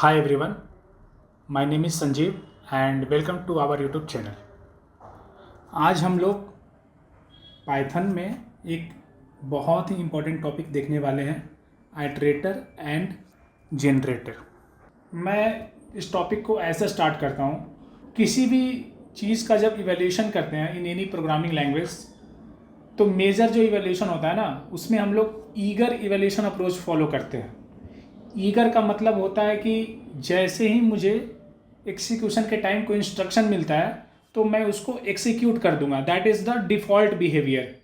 Hi everyone, my name is Sanjeev and welcome to our YouTube channel. आज हम लोग Python में एक बहुत ही इम्पोर्टेंट टॉपिक देखने वाले हैं, आइटरेटर एंड जनरेटर। मैं इस टॉपिक को ऐसे स्टार्ट करता हूँ, किसी भी चीज़ का जब इवैल्यूएशन करते हैं इन एनी प्रोग्रामिंग लैंग्वेज, तो मेजर जो इवैल्यूएशन होता है ना, उसमें हम लोग ईगर इवैल्यूएशन अप्रोच फॉलो करते हैं। ईगर का मतलब होता है कि जैसे ही मुझे एग्जीक्यूशन के टाइम कोई इंस्ट्रक्शन मिलता है तो मैं उसको एग्जीक्यूट कर दूंगा, that is the default behaviour.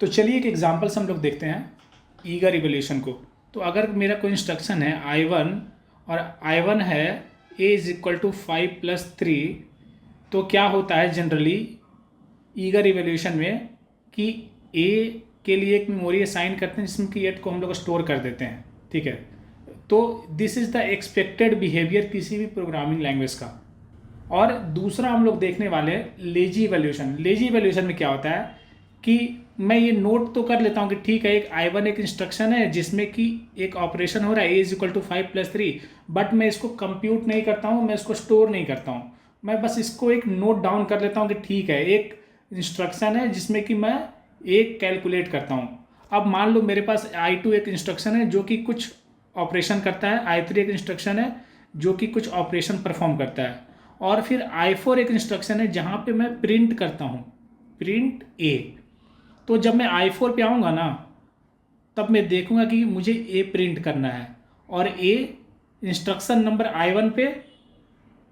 तो चलिए एक एग्जांपल से हम लोग देखते हैं ईगर इवैल्यूएशन को। तो अगर मेरा कोई इंस्ट्रक्शन है I1 और I1 है a=5 + 3, तो क्या होता है जनरली ईगर इवैल्यूएशन में कि a के लिए एक मेमोरी असाइन करते हैं जिसमें कि 8 को हम लोग स्टोर कर देते हैं, ठीक है। तो this is the expected behaviour किसी भी प्रोग्रामिंग लैंग्वेज का। और दूसरा हम लोग देखने वाले हैं लेजी इवैल्यूएशन। लेजी इवैल्यूएशन में क्या होता है कि मैं ये नोट तो कर लेता हूँ कि ठीक है, एक I1 एक इंस्ट्रक्शन है जिसमें कि एक ऑपरेशन हो रहा है a=5 + 3, बट मैं इसको कंप्यूट नहीं करता हूँ, मैं इसको स्टोर नहीं करता हूँ, मैं बस इसको एक नोट डाउन कर लेता हूँ कि ठीक है, एक इंस्ट्रक्शन है जिसमें कि मैं एक कैलकुलेट करता हूँ। अब मान लो मेरे पास I2 एक इंस्ट्रक्शन है जो कि कुछ ऑपरेशन करता है, I3 एक इंस्ट्रक्शन है जो कि कुछ ऑपरेशन परफॉर्म करता है, और फिर I4 एक इंस्ट्रक्शन है जहाँ पे मैं प्रिंट करता हूँ, प्रिंट A। तो जब मैं I4 पे आऊँगा ना, तब मैं देखूँगा कि मुझे A प्रिंट करना है और A इंस्ट्रक्शन नंबर I1 पे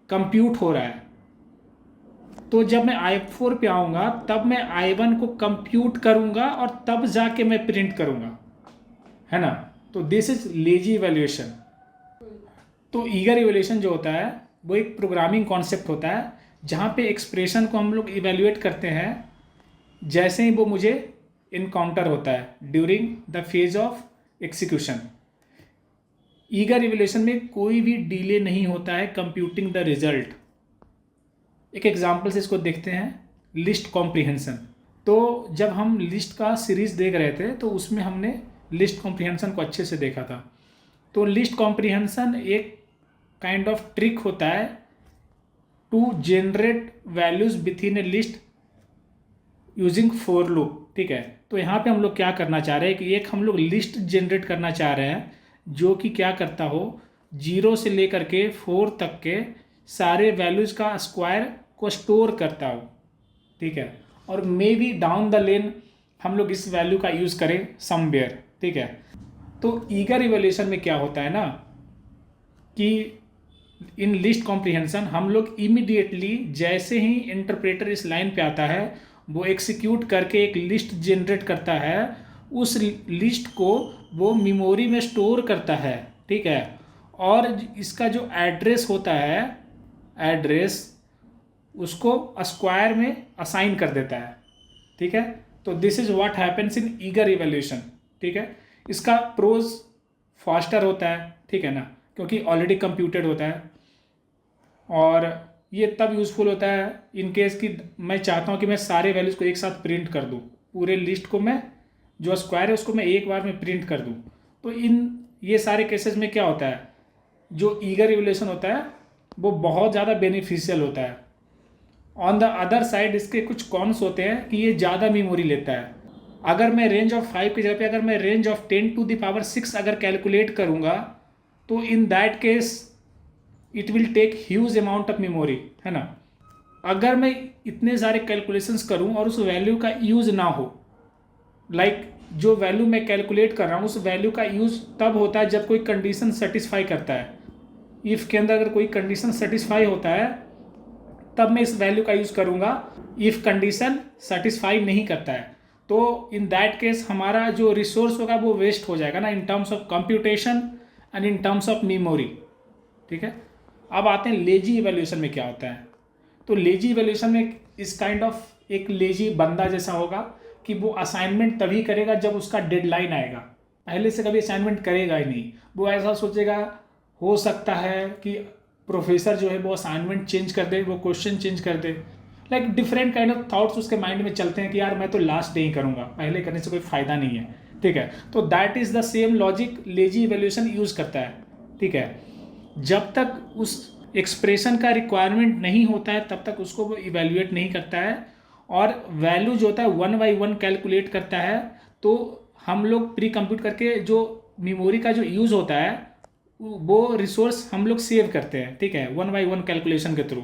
कंप्यूट हो रहा है। तो जब मैं I4 पे आऊँगा तब मैं I1 को कंप्यूट करूँगा और तब जाके मैं प्रिंट करूँगा, है ना। तो दिस इज लेजी इवैल्यूएशन। तो ईगर इवैल्यूएशन जो होता है वो एक प्रोग्रामिंग कॉन्सेप्ट होता है जहाँ पे एक्सप्रेशन को हम लोग इवैल्यूएट करते हैं जैसे ही वो मुझे इनकाउंटर होता है during the phase of execution. Eager evaluation में कोई भी डिले नहीं होता है कंप्यूटिंग द रिजल्ट। एक एग्जांपल से इसको देखते हैं, लिस्ट कॉम्प्रिहेंशन। तो जब हम लिस्ट का सीरीज़ देख रहे थे तो उसमें हमने लिस्ट कॉम्प्रिहेंशन को अच्छे से देखा था। तो लिस्ट कॉम्प्रिहेंशन एक काइंड ऑफ ट्रिक होता है to generate values within a list using for loop, ठीक है। तो यहाँ पे हम लोग क्या करना चाह रहे हैं कि एक हम लोग लिस्ट जनरेट करना चाह रहे हैं जो कि क्या करता हो, 0 से लेकर के 4 तक के सारे वैल्यूज का स्क्वायर को स्टोर करता हो, ठीक है। और may be down the lane हम लोग इस वैल्यू का यूज़ करें समवेयर, ठीक है। तो ईगर इवैल्यूएशन में क्या होता है ना कि इन लिस्ट कॉम्प्रिहेंशन हम लोग इमीडिएटली जैसे ही इंटरप्रेटर इस लाइन पे आता है वो एग्जीक्यूट करके एक लिस्ट जनरेट करता है, उस लिस्ट को वो मेमोरी में स्टोर करता है, ठीक है। और इसका जो एड्रेस होता है, एड्रेस उसको स्क्वायर में असाइन कर देता है, ठीक है। तो this is what happens in eager evaluation, ठीक है। इसका प्रोज फास्टर होता है, ठीक है ना, क्योंकि ऑलरेडी कंप्यूटेड होता है। और ये तब यूज़फुल होता है इन केस कि मैं चाहता हूँ कि मैं सारे वैल्यूज़ को एक साथ प्रिंट कर दूँ, पूरे लिस्ट को मैं जो स्क्वायर है उसको मैं एक बार में प्रिंट कर दूँ। तो इन ये सारे केसेस में क्या होता है, जो ईगर इवैल्यूएशन होता है वो बहुत ज़्यादा बेनिफिशियल होता है। ऑन द अदर साइड इसके कुछ कॉन्स होते हैं कि ये ज़्यादा मेमोरी लेता है। अगर मैं रेंज ऑफ 5 की जगह पे अगर मैं रेंज ऑफ 10⁶ अगर कैलकुलेट करूँगा तो in that case it will take huge amount of memory, है ना। अगर मैं इतने सारे कैलकुलेशंस करूँ और उस वैल्यू का यूज़ ना हो, लाइक जो वैल्यू मैं कैलकुलेट कर रहा हूँ उस वैल्यू का यूज़ तब होता है जब कोई कंडीशन सेटिस्फाई करता है। इफ़ के अंदर अगर कोई कंडीशन सेटिस्फाई होता है तब मैं इस वैल्यू का यूज़ करूँगा, इफ़ कंडीशन सेटिस्फाई नहीं करता है तो इन दैट केस हमारा जो रिसोर्स होगा वो वेस्ट हो जाएगा ना, in terms of computation and in terms of memory, ठीक है। अब आते हैं लेजी इवैल्यूएशन में क्या होता है। तो लेजी इवैल्यूएशन में इस काइंड ऑफ एक लेजी बंदा जैसा होगा कि वो असाइनमेंट तभी करेगा जब उसका डेडलाइन आएगा, पहले से कभी असाइनमेंट करेगा ही नहीं। वो ऐसा सोचेगा, हो सकता है कि प्रोफेसर जो है वो असाइनमेंट चेंज कर दे, वो क्वेश्चन चेंज कर दे, like different kind of thoughts उसके माइंड में चलते हैं कि यार मैं तो लास्ट डे ही करूँगा, पहले करने से कोई फ़ायदा नहीं है, ठीक है। तो that is the same logic lazy evaluation use करता है, ठीक है। जब तक उस एक्सप्रेशन का रिक्वायरमेंट नहीं होता है तब तक उसको वो इवेल्युएट नहीं करता है, और वैल्यू जो होता है 1 बाई 1 कैलकुलेट करता है। तो हम लोग प्री कंप्यूट करके जो मेमोरी का जो यूज़ होता है वो रिसोर्स हम लोग सेव करते हैं, ठीक है, 1 बाई 1 कैलकुलेशन के थ्रू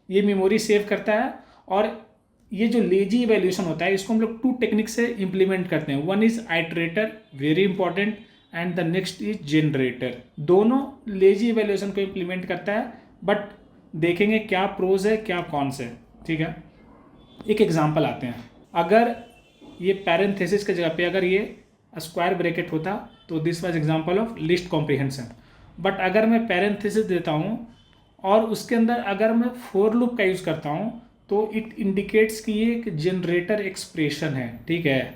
ये मेमोरी सेव करता है। और ये जो लेजी इवैल्यूएशन होता है इसको हम लोग 2 टेक्निक से इम्प्लीमेंट करते हैं। One is iterator, very important, and the next is generator. दोनों लेजी इवैल्यूएशन को इम्प्लीमेंट करता है, बट देखेंगे क्या प्रोज है क्या कॉन्स है, ठीक है। एक एग्जांपल आते हैं, अगर ये पैरेंथेसिस की जगह पे अगर ये स्क्वायर ब्रैकेट होता तो this was example of list comprehension. But अगर मैं पैरेंथेसिस देता हूँ और उसके अंदर अगर मैं फोर लूप का यूज़ करता हूँ तो इट इंडिकेट्स कि ये एक जनरेटर एक्सप्रेशन है, ठीक है,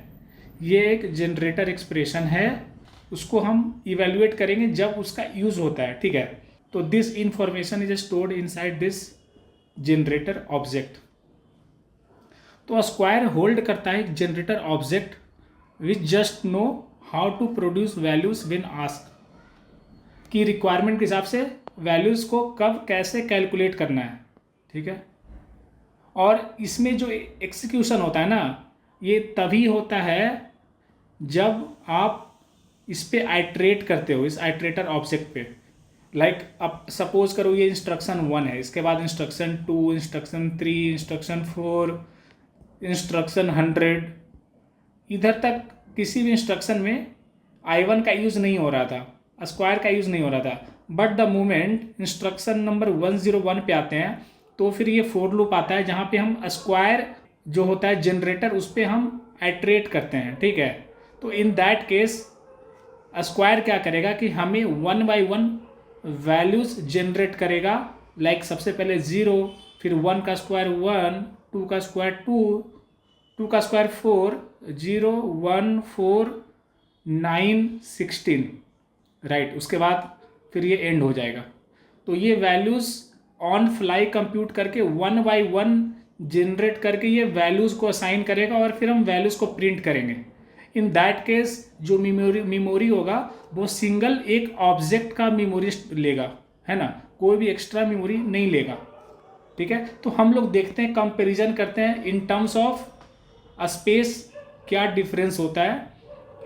ये एक जनरेटर एक्सप्रेशन है, उसको हम इवेल्युएट करेंगे जब उसका यूज़ होता है, ठीक है। तो this information is stored inside this generator object. तो स्क्वायर होल्ड करता है एक generator object which just know how to produce values when asked, की रिक्वायरमेंट के हिसाब से वैल्यूज़ को कब कैसे कैलकुलेट करना है, ठीक है। और इसमें जो एग्जीक्यूशन होता है ना ये तभी होता है जब आप इस पे आइट्रेट करते हो, इस आइट्रेटर ऑब्जेक्ट पे। लाइक अब सपोज करो ये इंस्ट्रक्शन 1 है, इसके बाद इंस्ट्रक्शन 2, इंस्ट्रक्शन 3, इंस्ट्रक्शन 4, इंस्ट्रक्शन 100, इधर तक किसी भी इंस्ट्रक्शन में I1 का यूज़ नहीं हो रहा था, स्क्वायर का यूज़ नहीं हो रहा था। But the moment instruction number 101 पे आते हैं तो फिर ये फोर लूप आता है जहाँ पे हम स्क्वायर जो होता है जनरेटर उस पर हम आइट्रेट करते हैं, ठीक है। तो इन दैट केस स्क्वायर क्या करेगा कि हमें 1 बाई 1 वैल्यूज़ जनरेट करेगा। लाइक सबसे पहले 0, फिर 1 का स्क्वायर 1, 2 का स्क्वायर 2, 2 का स्क्वायर 4, 0, 1, 4, 9, 16, राइट। उसके बाद फिर ये एंड हो जाएगा। तो ये वैल्यूज़ ऑन फ्लाई कंप्यूट करके 1 बाई 1 जनरेट करके ये वैल्यूज़ को असाइन करेगा और फिर हम वैल्यूज़ को प्रिंट करेंगे। इन दैट केस जो मेमोरी होगा वो सिंगल एक ऑब्जेक्ट का मेमोरी लेगा, है ना, कोई भी एक्स्ट्रा मेमोरी नहीं लेगा, ठीक है। तो हम लोग देखते हैं, कंपैरिजन करते हैं इन टर्म्स ऑफ स्पेस क्या डिफरेंस होता है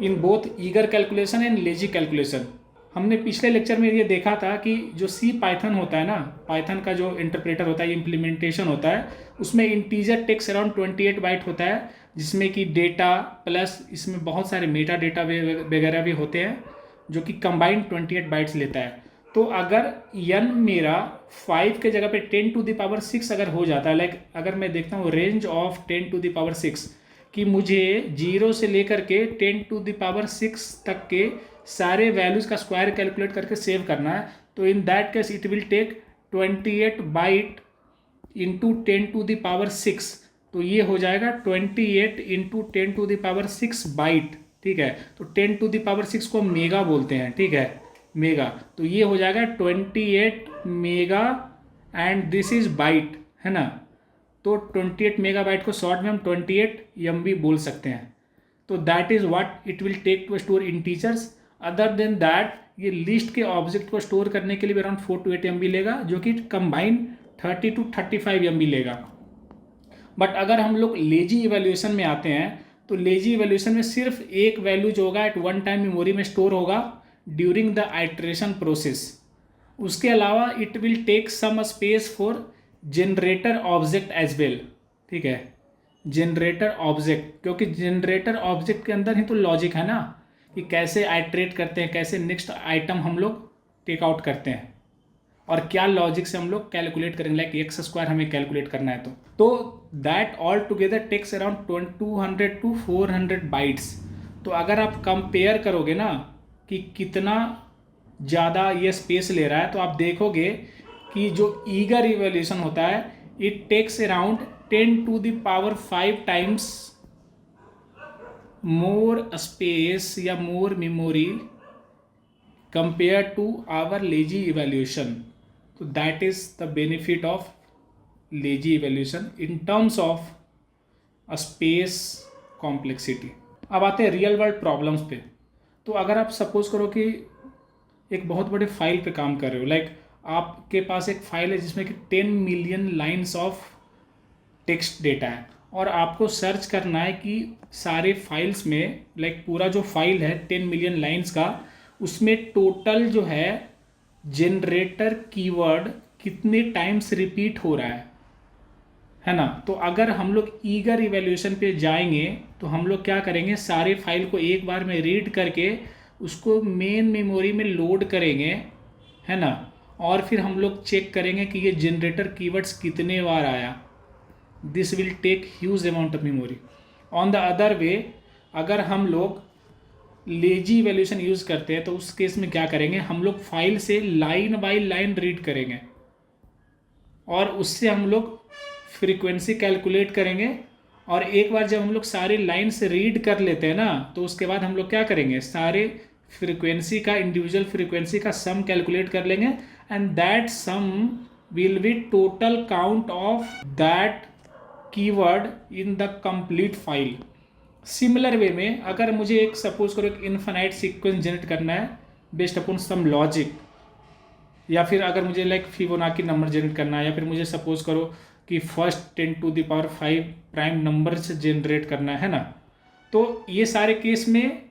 in both eager calculation and lazy calculation. हमने पिछले लेक्चर में ये देखा था कि जो सी पाइथन होता है ना, पाइथन का जो इंटरप्रेटर होता है, इम्प्लीमेंटेशन होता है, उसमें इंटीजर टेक्स्ट अराउंड 28 बाइट होता है, जिसमें कि डेटा प्लस इसमें बहुत सारे मेटा डेटा वगैरह भी होते हैं जो कि कंबाइंड 28 बाइट्स लेता है। तो अगर n मेरा 5 के जगह पे 10 टू द पावर 6 अगर हो जाता है, लाइक अगर मैं देखता हूँ range of 10 to the power 6 कि मुझे 0 से लेकर के 10 टू द पावर 6 तक के सारे वैल्यूज़ का स्क्वायर कैलकुलेट करके सेव करना है, तो in that case it will take 28 byte into 10 to the power 6। तो ये हो जाएगा 28 into 10 to the power 6 byte, ठीक है। तो 10 टू द पावर 6 को मेगा बोलते हैं, ठीक है, मेगा। तो ये हो जाएगा 28 mega and this is byte, है ना। तो 28 मेगा बाइट को शॉर्ट में हम 28 MB बोल सकते हैं। तो that is what it will take to store integers. Other than that ये लिस्ट के ऑब्जेक्ट को स्टोर करने के लिए भी अराउंड 4 to 8 MB लेगा, जो कि कंबाइन 30 to 35 MB लेगा। बट अगर हम लोग लेजी इवैल्यूएशन में आते हैं तो लेजी इवैल्यूएशन में सिर्फ एक वैल्यू जो होगा एट वन टाइम मेमोरी में स्टोर होगा ड्यूरिंग द आइट्रेशन प्रोसेस। उसके अलावा it will take some space for generator object as well, ठीक है, जनरेटर ऑब्जेक्ट, क्योंकि जनरेटर ऑब्जेक्ट के अंदर ही तो लॉजिक है ना कि कैसे आइट्रेट करते हैं, कैसे नेक्स्ट आइटम हम लोग टेक आउट करते हैं और क्या लॉजिक से हम लोग कैलकुलेट करेंगे, लाइक एक्स स्क्वायर हमें कैलकुलेट करना है। तो that all together takes around 200 to 400 bytes. तो अगर आप कंपेयर करोगे ना कि कितना ज़्यादा ये स्पेस ले रहा है तो आप देखोगे कि जो ईगर इवैल्यूएशन होता है it takes around 10 to the power 5 times more space या more memory compared to our lazy evaluation. So that is the benefit of lazy evaluation in terms of a space complexity. अब आते हैं real world problems पे। तो अगर आप suppose करो कि एक बहुत बड़े फाइल पे काम कर रहे हो, लाइक आपके पास एक फाइल है जिसमें कि 10 million lines of text data है, और आपको सर्च करना है कि सारे फाइल्स में, लाइक पूरा जो फाइल है 10 मिलियन लाइन्स का, उसमें टोटल जो है जनरेटर कीवर्ड कितने टाइम्स रिपीट हो रहा है ना। तो अगर हम लोग ईगर इवैल्यूएशन पे जाएंगे तो हम लोग क्या करेंगे, सारे फाइल को एक बार में रीड करके उसको मेन मेमोरी में लोड करेंगे, है ना, और फिर हम लोग चेक करेंगे कि ये जनरेटर कीवर्ड्स कितने बार आया। This will take huge amount of memory. On the other way, अगर हम लोग लेजी इवैल्यूएशन यूज़ करते हैं तो उस केस में क्या करेंगे, हम लोग फाइल से लाइन बाय लाइन रीड करेंगे और उससे हम लोग फ्रीक्वेंसी कैलकुलेट करेंगे, और एक बार जब हम लोग सारे लाइन से रीड कर लेते हैं ना, तो उसके बाद हम लोग क्या करेंगे, सारे फ्रीक्वेंसी का, इंडिविजुअल फ्रीक्वेंसी का सम कैलकुलेट कर लेंगे, and that sum will be total count of that keyword in the complete file. Similar way में अगर मुझे एक सपोज करो एक इनफाइनाइट सीक्वेंस जनरेट करना है बेस्ड अपॉन सम लॉजिक, या फिर अगर मुझे लाइक फिबोनाची नंबर जनरेट करना है, या फिर मुझे सपोज करो कि फर्स्ट 10⁵ प्राइम नंबर से जनरेट करना है ना, तो ये सारे केस में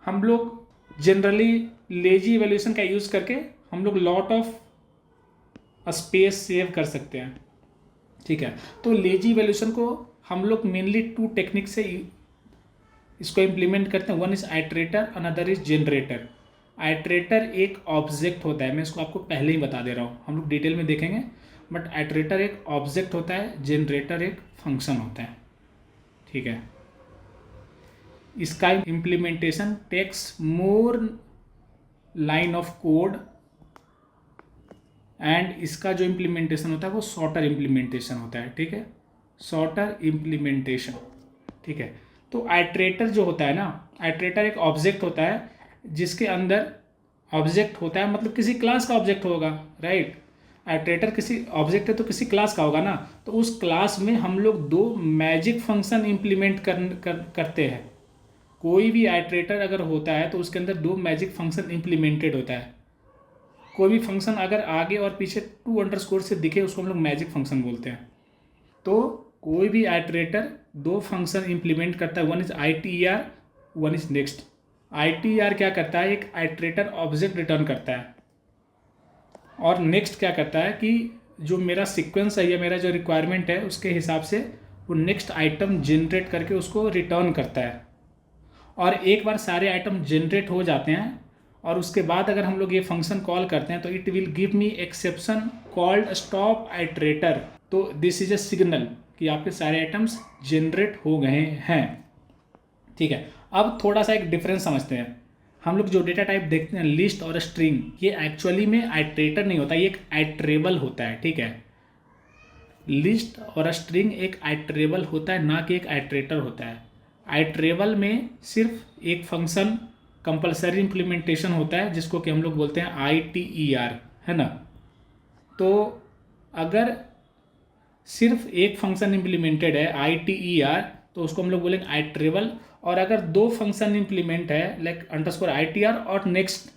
हम लोग जनरली लेजी इवैल्यूएशन का यूज़ करके हम लोग लॉट ऑफ स्पेस सेव कर सकते हैं, ठीक है। तो लेजी इवैल्यूएशन को हम लोग मेनली 2 टेक्निक से इसको इम्प्लीमेंट करते हैं। One is iterator, another is generator. Iterator एक ऑब्जेक्ट होता है, मैं इसको आपको पहले ही बता दे रहा हूँ, हम लोग डिटेल में देखेंगे, बट आइट्रेटर एक ऑब्जेक्ट होता है, जनरेटर एक फंक्शन होता है, ठीक है। इसका implementation takes more line of code, and इसका जो इम्प्लीमेंटेशन होता है वो शॉर्टर इम्प्लीमेंटेशन होता है, ठीक है, शॉर्टर इम्प्लीमेंटेशन, ठीक है। तो आइट्रेटर जो होता है ना, आइट्रेटर एक ऑब्जेक्ट होता है जिसके अंदर ऑब्जेक्ट होता है, मतलब किसी क्लास का ऑब्जेक्ट होगा, राइट। आइट्रेटर किसी ऑब्जेक्ट है तो किसी क्लास का होगा ना, तो उस क्लास में हम लोग 2 मैजिक फंक्शन इम्प्लीमेंट करते हैं। कोई भी आइट्रेटर अगर होता है तो उसके अंदर 2 मैजिक फंक्शन इम्प्लीमेंटेड होता है। कोई भी फंक्शन अगर आगे और पीछे 2 से दिखे उसको हम लोग मैजिक फंक्शन बोलते हैं। तो कोई भी आइट्रेटर 2 फंक्शन इम्प्लीमेंट करता है, one is ITER, one is next. ITER क्या करता है, एक आइट्रेटर ऑब्जेक्ट रिटर्न करता है, और नेक्स्ट क्या करता है कि जो मेरा सीक्वेंस है या मेरा जो रिक्वायरमेंट है उसके हिसाब से वो नेक्स्ट आइटम जनरेट करके उसको रिटर्न करता है। और एक बार सारे आइटम जनरेट हो जाते हैं और उसके बाद अगर हम लोग ये फंक्शन कॉल करते हैं तो it will give me exception called stop iterator. तो दिस इज अ सिग्नल कि आपके सारे आइटम्स जनरेट हो गए हैं, ठीक है। अब थोड़ा सा एक डिफरेंस समझते हैं। हम लोग जो डेटा टाइप देखते हैं लिस्ट और स्ट्रिंग, ये एक्चुअली में आइट्रेटर नहीं होता, ये एक आइट्रेबल होता है, ठीक है। लिस्ट और स्ट्रिंग एक आइट्रेबल होता है, ना कि एक आइट्रेटर होता है। आइट्रेबल में सिर्फ एक फंक्शन कंपलसरी इम्प्लीमेंटेशन होता है जिसको कि हम लोग बोलते हैं ITER, है ना। तो अगर सिर्फ एक फंक्शन इम्प्लीमेंटेड है ITER तो उसको हम लोग बोलेंगे आइट्रेबल, और अगर 2 फंक्शन इम्प्लीमेंट है लाइक _ITR और नेक्स्ट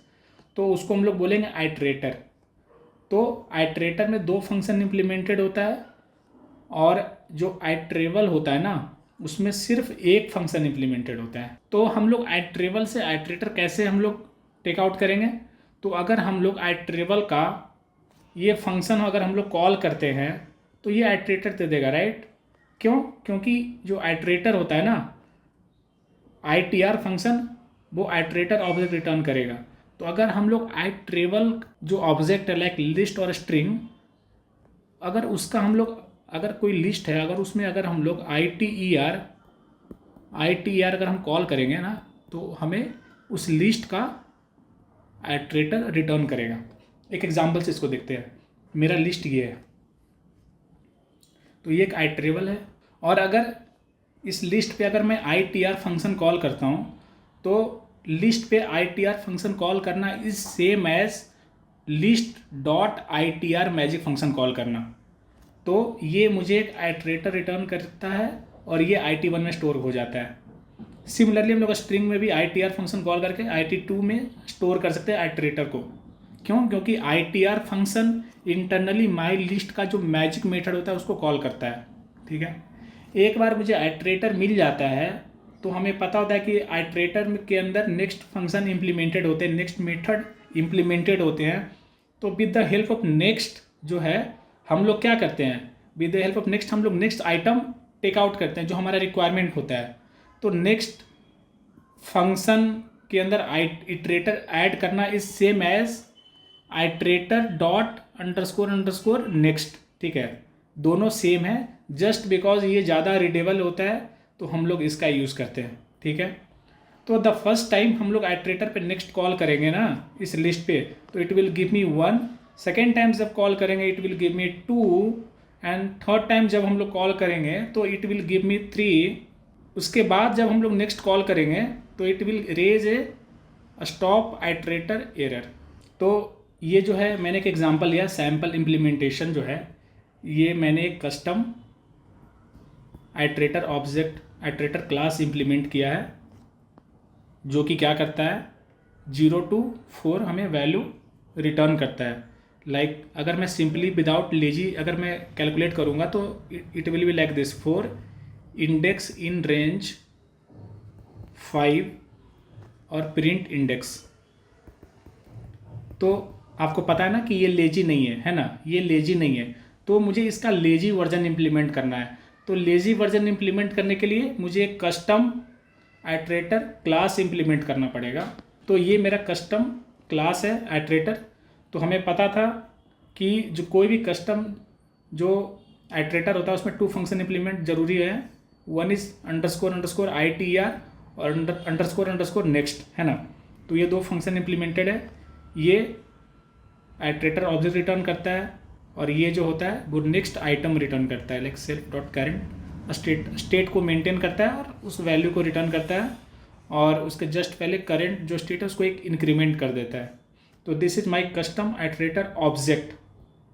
तो उसको हम लोग बोलेंगे आइट्रेटर। तो आइट्रेटर में 2 फंक्शन इम्प्लीमेंटेड होता है, और जो आइट्रेबल होता है ना उसमें सिर्फ एक फंक्शन इम्प्लीमेंटेड होता है। तो हम लोग आइट्रेबल से आइट्रेटर कैसे हम लोग टेक आउट करेंगे, तो अगर हम लोग आइट्रेबल का ये फंक्शन अगर हम लोग कॉल करते हैं तो ये आइट्रेटर दे देगा, राइट। क्यों, क्योंकि जो आइट्रेटर होता है ना ITR फंक्शन, वो आइट्रेटर ऑब्जेक्ट रिटर्न करेगा। तो अगर हम लोग आइट्रेबल जो ऑब्जेक्ट है लाइक लिस्ट और स्ट्रिंग, अगर उसका हम लोग, अगर कोई लिस्ट है अगर उसमें अगर हम लोग ITER अगर हम कॉल करेंगे ना तो हमें उस लिस्ट का आइट्रेटर रिटर्न करेगा। एक एग्जांपल से इसको देखते हैं। मेरा लिस्ट ये है, तो ये एक आइट्रेबल है, और अगर इस लिस्ट पे अगर मैं ITR फंक्शन कॉल करता हूँ तो लिस्ट पे ITR फंक्शन कॉल करना is same as list.ITR magic function call करना। तो ये मुझे एक आइट्रेटर रिटर्न करता है और ये IT1 में स्टोर हो जाता है। सिमिलरली हम लोग स्ट्रिंग में भी ITR फंक्शन कॉल करके IT2 में स्टोर कर सकते हैं आइट्रेटर को। क्यों? क्योंकि ITR function internally my list का जो मैजिक मेथड होता है उसको कॉल करता है, ठीक है। एक बार मुझे आइट्रेटर मिल जाता है तो हमें पता होता है कि आइट्रेटर के अंदर नेक्स्ट फंक्शन इम्प्लीमेंटेड होते हैं, नेक्स्ट मेथड इम्प्लीमेंटेड होते हैं। तो with the help of next जो है हम लोग क्या करते हैं, with the help of next हम लोग नेक्स्ट आइटम टेक आउट करते हैं जो हमारा रिक्वायरमेंट होता है। तो नेक्स्ट फंक्शन के अंदर इटरेटर ऐड करना is same as iterator dot underscore underscore next, ठीक है। दोनों सेम है, जस्ट बिकॉज ये ज़्यादा रीडेबल होता है तो हम लोग इसका यूज़ करते हैं, ठीक है। तो द फर्स्ट टाइम हम लोग आइट्रेटर पे नेक्स्ट कॉल करेंगे ना इस लिस्ट पे, तो it will give me 1। Second time जब कॉल करेंगे it will give me 2, and third time जब हम लोग कॉल करेंगे तो इट विल गिव मी 3। उसके बाद जब हम लोग नेक्स्ट कॉल करेंगे तो it will raise a stop iterator error. तो ये जो है मैंने एक एग्जांपल लिया, सैम्पल इम्प्लीमेंटेशन जो है ये मैंने एक custom iterator object iterator class implement किया है जो कि क्या करता है 0 to 4 हमें वैल्यू रिटर्न करता है। लाइक अगर मैं सिंपली विदाउट लेजी अगर मैं कैलकुलेट करूँगा तो it will be like this 4 index in range 5 और प्रिंट इंडेक्स। तो आपको पता है ना कि ये लेजी नहीं है ना, ये लेजी नहीं है। तो मुझे इसका लेजी वर्जन इम्प्लीमेंट करना है। तो लेजी वर्जन इम्प्लीमेंट करने के लिए मुझे एक कस्टम आइट्रेटर क्लास इम्प्लीमेंट करना पड़ेगा। तो ये मेरा कस्टम क्लास है आइट्रेटर। तो हमें पता था कि जो कोई भी कस्टम जो आइट्रेटर होता है उसमें 2 फंक्शन इम्प्लीमेंट जरूरी है। One is underscore underscore ITR और अंडरस्कोर अंडरस्कोर नेक्स्ट, है ना। तो ये 2 फंक्शन इम्प्लीमेंटेड है। ये आइट्रेटर ऑब्जेक्ट रिटर्न करता है और ये जो होता है वो नेक्स्ट आइटम रिटर्न करता है, like self dot current state को मेंटेन करता है और उस वैल्यू को रिटर्न करता है और उसके जस्ट पहले करंट जो स्टेट है उसको एक इंक्रीमेंट कर देता है। तो this is my custom iterator object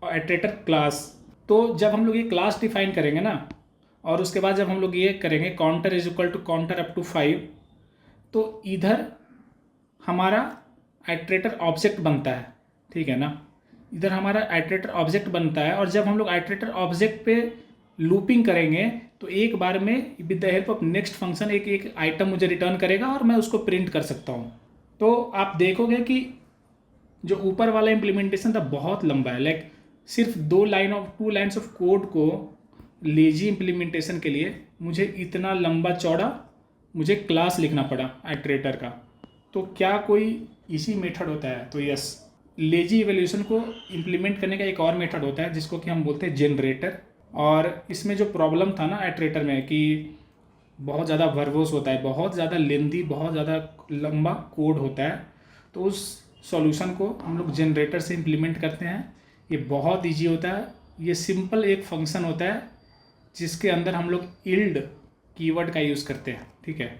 iterator class. तो जब हम लोग ये क्लास डिफाइन करेंगे ना और उसके बाद जब हम लोग ये करेंगे counter is equal to counter up to 5, तो इधर हमारा आइट्रेटर ऑब्जेक्ट बनता है, ठीक है ना। इधर हमारा आइट्रेटर ऑब्जेक्ट बनता है और जब हम लोग आइट्रेटर ऑब्जेक्ट पे लूपिंग करेंगे तो एक बार में with the help of next function एक आइटम मुझे रिटर्न करेगा और मैं उसको प्रिंट कर सकता हूँ। तो आप देखोगे कि जो ऊपर वाला इम्प्लीमेंटेशन था बहुत लंबा है, लाइक सिर्फ 2 लाइन्स ऑफ कोड को लेजी इम्प्लीमेंटेशन के लिए मुझे इतना लंबा चौड़ा मुझे क्लास लिखना पड़ा आइट्रेटर का। तो क्या कोई इसी मेथड होता है? तो यस, लेजी इवैल्यूएशन को इम्प्लीमेंट करने का एक और मेथड होता है जिसको कि हम बोलते हैं जनरेटर। और इसमें जो प्रॉब्लम था ना आइट्रेटर में कि बहुत ज़्यादा वर्बोस होता है, बहुत ज़्यादा लेंदी, बहुत ज़्यादा लंबा कोड होता है, तो उस सॉल्यूशन को हम लोग जनरेटर से इम्प्लीमेंट करते हैं। ये बहुत ईजी होता है। ये सिंपल एक फंक्शन होता है जिसके अंदर हम लोग इल्ड कीवर्ड का यूज़ करते हैं, ठीक है।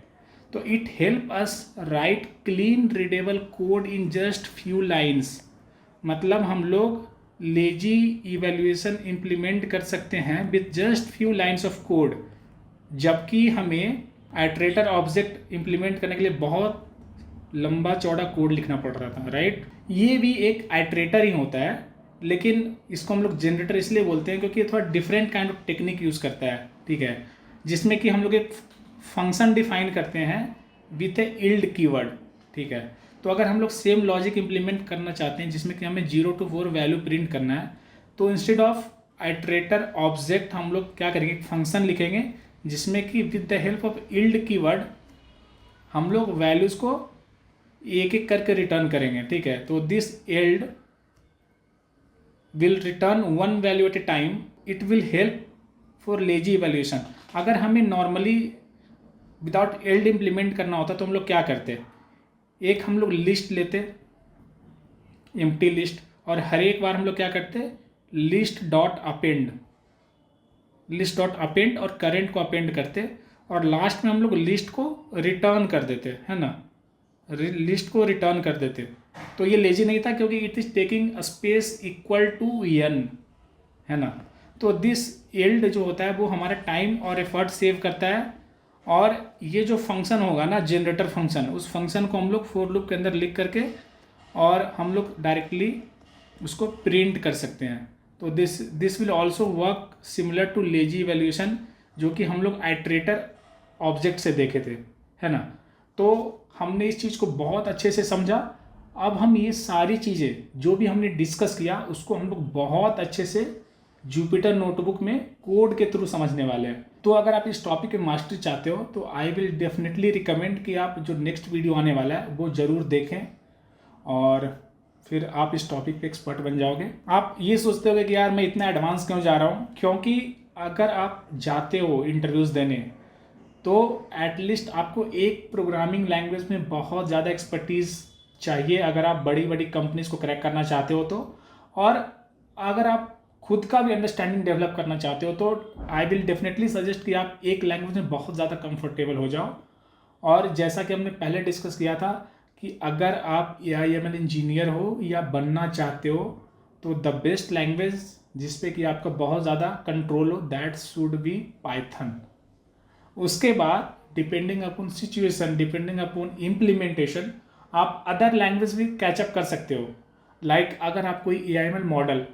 तो it help us right clean readable code in just few lines. मतलब हम लोग लेजी इवैल्यूएशन इम्प्लीमेंट कर सकते हैं with just few lines of code, जबकि हमें आइट्रेटर ऑब्जेक्ट इम्प्लीमेंट करने के लिए बहुत लंबा चौड़ा कोड लिखना पड़ रहा था, राइट। ये भी एक आइट्रेटर ही होता है, लेकिन इसको हम लोग जनरेटर इसलिए बोलते हैं क्योंकि ये थोड़ा different kind of technique use करता है, ठीक है, जिसमें कि हम लोग एक फंक्शन डिफाइन करते हैं विथ ए इल्ड कीवर्ड, ठीक है। तो अगर हम लोग सेम लॉजिक इम्प्लीमेंट करना चाहते हैं जिसमें कि हमें 0 to 4 वैल्यू प्रिंट करना है, तो इंस्टेड ऑफ आइट्रेटर ऑब्जेक्ट हम लोग क्या करेंगे, एक फंक्शन लिखेंगे जिसमें कि with the help of yield keyword हम लोग वैल्यूज़ को एक एक करके रिटर्न करेंगे, ठीक है। तो this yield will return 1 value at a time. It will help for lazy evaluation. अगर हमें नॉर्मली विदाउट इल्ड इम्प्लीमेंट करना होता तो हम लोग क्या करते, एक हम लोग लिस्ट लेते, एम्प्टी लिस्ट, और हर एक बार हम लोग क्या करते, लिस्ट डॉट अपेंड और करेंट को अपेंड करते और लास्ट में हम लोग लिस्ट को रिटर्न कर देते, है ना, लिस्ट को रिटर्न कर देते। तो ये लेजी नहीं था क्योंकि it is taking space equal to n, है ना। तो दिस इल्ड जो होता है वो हमारा टाइम और एफर्ट सेव करता है। और ये जो फंक्शन होगा ना जनरेटर फंक्शन, उस फंक्शन को हम लोग फॉर लूप के अंदर लिख करके और हम लोग डायरेक्टली उसको प्रिंट कर सकते हैं। तो this will also work similar too lazy evaluation, जो कि हम लोग आइट्रेटर ऑब्जेक्ट से देखे थे, है ना। तो हमने इस चीज़ को बहुत अच्छे से समझा। अब हम ये सारी चीज़ें जो भी हमने डिस्कस किया उसको हम लोग बहुत अच्छे से जुपिटर नोटबुक में कोड के थ्रू समझने वाले हैं। तो अगर आप इस टॉपिक में मास्टरी चाहते हो तो आई विल डेफिनेटली रिकमेंड कि आप जो नेक्स्ट वीडियो आने वाला है वो ज़रूर देखें, और फिर आप इस टॉपिक पे एक्सपर्ट बन जाओगे। आप ये सोचते होगे कि यार मैं इतना एडवांस क्यों जा रहा हूँ, क्योंकि अगर आप जाते हो इंटरव्यूज़ देने तो एटलीस्ट आपको एक प्रोग्रामिंग लैंग्वेज में बहुत ज़्यादा एक्सपर्टीज़ चाहिए अगर आप बड़ी बड़ी कंपनीज़ को क्रैक करना चाहते हो तो। और अगर आप खुद का भी अंडरस्टैंडिंग डेवलप करना चाहते हो तो आई विल डेफिनेटली सजेस्ट कि आप एक लैंग्वेज में बहुत ज़्यादा कंफर्टेबल हो जाओ। और जैसा कि हमने पहले डिस्कस किया था कि अगर आप AIML इंजीनियर हो या बनना चाहते हो तो द बेस्ट लैंग्वेज जिस पे कि आपका बहुत ज़्यादा कंट्रोल हो दैट शुड बी पाइथन। उसके बाद depending upon situation, depending upon implementation, आप अदर लैंग्वेज भी कैचअप कर सकते हो। लाइक अगर आप कोई AIML model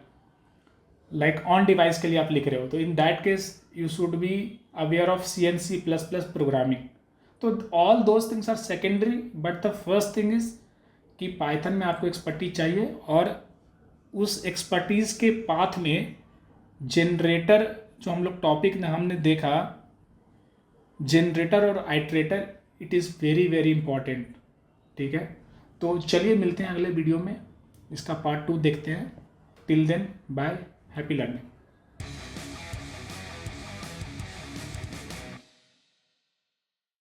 like on device के लिए आप लिख रहे हो तो in that case you should be aware of C++ programming. तो all those things are secondary, but the first thing is कि पाइथन में आपको एक्सपर्टीज चाहिए, और उस एक्सपर्टीज़ के पाथ में जनरेटर जो हम लोग टॉपिक ने हमने देखा, जनरेटर और iterator, it is very very important. ठीक है, तो चलिए मिलते हैं अगले वीडियो में, इसका पार्ट 2 देखते हैं। Till then bye, happy learning.